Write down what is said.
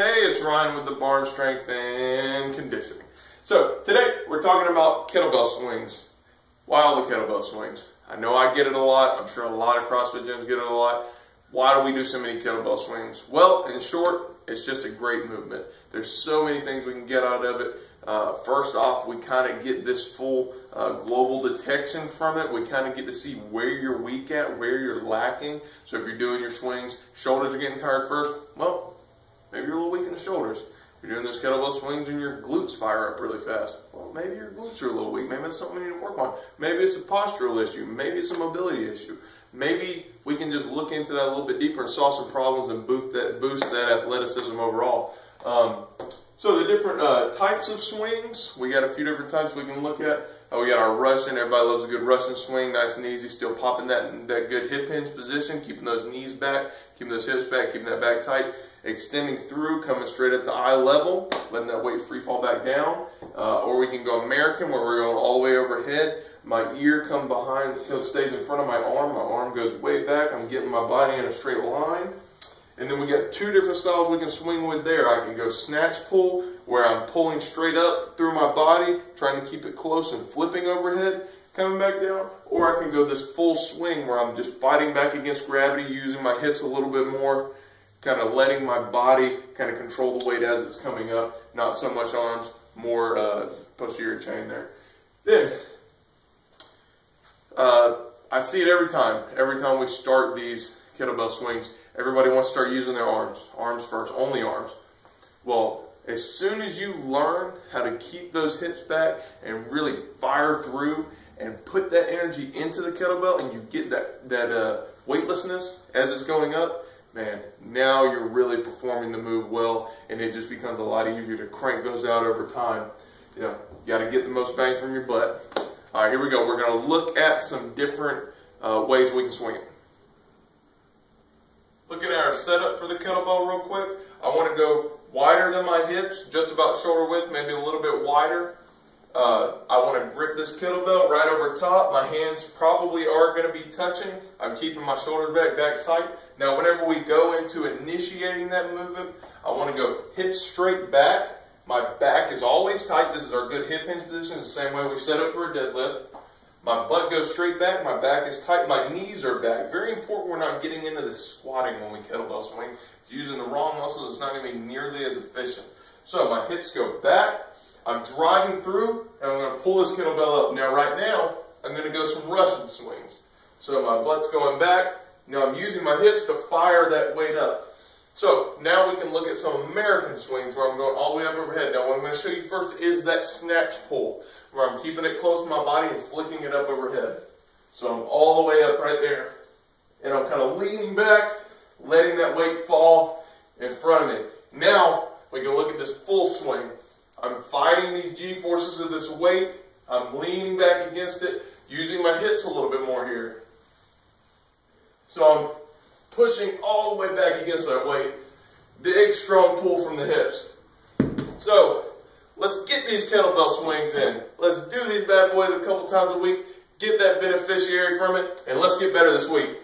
Hey, it's Ryan with the Barn Strength and Conditioning. So today we're talking about kettlebell swings. Why all the kettlebell swings? I know I get it a lot. I'm sure a lot of CrossFit gyms get it a lot. Why do we do so many kettlebell swings? Well, in short, it's just a great movement. There's so many things we can get out of it. First off, we kind of get this full global detection from it. We kind of get to see where you're weak at, where you're lacking. So if you're doing your swings, shoulders are getting tired first, well, maybe you're a little weak in the shoulders. If you're doing those kettlebell swings and your glutes fire up really fast, well, maybe your glutes are a little weak. Maybe that's something we need to work on. Maybe it's a postural issue. Maybe it's a mobility issue. Maybe we can just look into that a little bit deeper and solve some problems and boost that athleticism overall. So the different types of swings, we got a few different types we can look at. We got our Russian. Everybody loves a good Russian swing, nice and easy, still popping that good hip hinge position, keeping those knees back, keeping those hips back, keeping that back tight, extending through, coming straight up to eye level, letting that weight free fall back down. Or we can go American, where we're going all the way overhead. My ear comes behind, stays in front of my arm goes way back. I'm getting my body in a straight line. And then we got two different styles we can swing with there. I can go snatch pull, where I'm pulling straight up through my body, trying to keep it close and flipping overhead, coming back down. Or I can go this full swing, where I'm just fighting back against gravity, using my hips a little bit more, kind of letting my body kind of control the weight as it's coming up, not so much arms, more posterior chain there. Then, I see it every time. Every time we start these kettlebell swings, everybody wants to start using their arms. Arms first, only arms. Well, as soon as you learn how to keep those hips back and really fire through and put that energy into the kettlebell, and you get that weightlessness as it's going up, man, now you're really performing the move well, and it just becomes a lot easier to crank those out over time. You know, you got to get the most bang from your butt. All right, here we go. We're going to look at some different ways we can swing it. Looking at our setup for the kettlebell real quick, I want to go wider than my hips, just about shoulder width, maybe a little bit wider. I want to grip this kettlebell right over top. My hands probably are going to be touching. I'm keeping my shoulders back tight. Now, whenever we go into initiating that movement, I want to go hips straight back. My back is always tight. This is our good hip hinge position. It's the same way we set up for a deadlift. My butt goes straight back. My back is tight. My knees are back. Very important we're not getting into the squatting when we kettlebell swing. If you're using the wrong muscles, it's not going to be nearly as efficient. So my hips go back. I'm driving through, and I'm going to pull this kettlebell up. Now, right now, I'm going to go some Russian swings. So my butt's going back. Now I'm using my hips to fire that weight up. So now we can look at some American swings where I'm going all the way up overhead. Now what I'm going to show you first is that snatch pull, where I'm keeping it close to my body and flicking it up overhead. So I'm all the way up right there. And I'm kind of leaning back, letting that weight fall in front of me. Now we can look at this full swing. I'm fighting these G-forces of this weight. I'm leaning back against it, using my hips a little bit more here. So I'm pushing all the way back against that weight. Big, strong pull from the hips. So let's get these kettlebell swings in. Let's do these bad boys a couple times a week, get that beneficiary from it, and let's get better this week.